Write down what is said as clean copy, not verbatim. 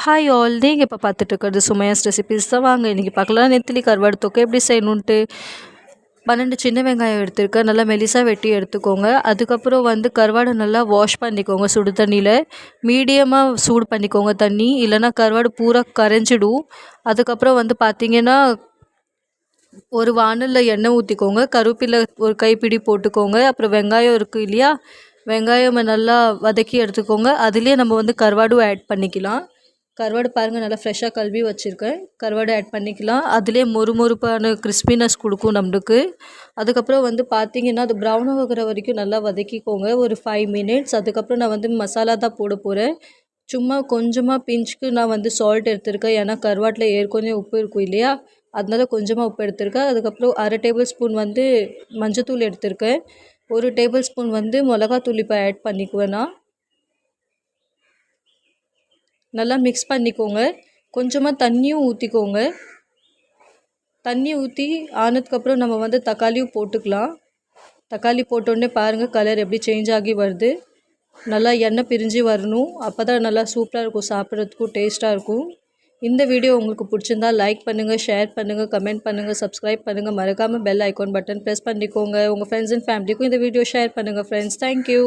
Hi all, நீங்கள் இப்போ பார்த்துட்டு இருக்கிறது சுமையாஸ் ரெசிபீஸ் தான். வாங்க இன்றைக்கி பார்க்கலாம். நெத்திலி கருவாடு தொக்கு எப்படி செய்யணுன்ட்டு. 12 சின்ன வெங்காயம் எடுத்துருக்கேன், நல்லா மெலிசாக வெட்டி எடுத்துக்கோங்க. அதுக்கப்புறம் வந்து கருவாடை நல்லா வாஷ் பண்ணிக்கோங்க சுடு தண்ணியில். மீடியமாக சூடு பண்ணிக்கோங்க தண்ணி, இல்லைன்னா கருவாடு பூரா கரைஞ்சிடும். அதுக்கப்புறம் வந்து பார்த்திங்கன்னா ஒரு வானலில் எண்ணெய் ஊற்றிக்கோங்க, கருவேப்பிலை ஒரு கைப்பிடி போட்டுக்கோங்க. அப்புறம் வெங்காயம் இருக்குது இல்லையா, வெங்காயம் நல்லா வதக்கி எடுத்துக்கோங்க. அதுலேயே நம்ம வந்து கருவாடும் ஆட் பண்ணிக்கலாம். கருவாடு பாருங்கள், நல்லா ஃப்ரெஷ்ஷாக கழுவி வச்சுருக்கேன். கருவாடு ஆட் பண்ணிக்கலாம். அதுலேயே மொறுமொறுப்பான கிறிஸ்பினஸ் கொடுக்கும் நம்மளுக்கு. அதுக்கப்புறம் வந்து பார்த்திங்கன்னா அது ப்ரௌன் ஆகிற வரைக்கும் நல்லா வதக்கிக்கோங்க, ஒரு 5 மினிட்ஸ். அதுக்கப்புறம் நான் வந்து மசாலா தான் போட போகிறேன். சும்மா கொஞ்சமாக பிஞ்சுக்கு நான் வந்து சால்ட் எடுத்திருக்கேன், ஏன்னா கருவாட்டில் ஏற்கனவே உப்பு இருக்கும் இல்லையா, அதனால கொஞ்சமாக உப்பு எடுத்திருக்கேன். அதுக்கப்புறம் 1/2 டேபிள் ஸ்பூன் வந்து மஞ்சத்தூள் எடுத்திருக்கேன். 1 டேபிள் ஸ்பூன் வந்து மிளகாத்தூள் இப்போ ஆட் பண்ணிக்குவேன் நான். நல்லா மிக்ஸ் பண்ணிக்கோங்க. கொஞ்சமாக தண்ணியும் ஊற்றிக்கோங்க. தண்ணி ஊற்றி ஆனதுக்கப்புறம் நம்ம வந்து தக்காளியும் போட்டுக்கலாம். தக்காளி போட்டோடனே பாருங்கள் கலர் எப்படி சேஞ்ச் ஆகி வருது. நல்லா எண்ணெய் பிரிஞ்சு வரணும், அப்போ தான் நல்லா சூப்பராக இருக்கும், சாப்பிட்றதுக்கும் டேஸ்ட்டாக இருக்கும். இந்த வீடியோ உங்களுக்கு பிடிச்சிருந்தா லைக் பண்ணுங்கள், ஷேர் பண்ணுங்கள், கமெண்ட் பண்ணுங்கள், சப்ஸ்கிரைப் பண்ணுங்கள். மறக்காமல் பெல் ஐக்கான் பட்டன் ப்ரெஸ் பண்ணிக்கோங்க. உங்கள் ஃப்ரெண்ட்ஸ் அண்ட் ஃபேமிலிக்கும் இந்த வீடியோ ஷேர் பண்ணுங்கள் ஃப்ரெண்ட்ஸ். தேங்க்யூ.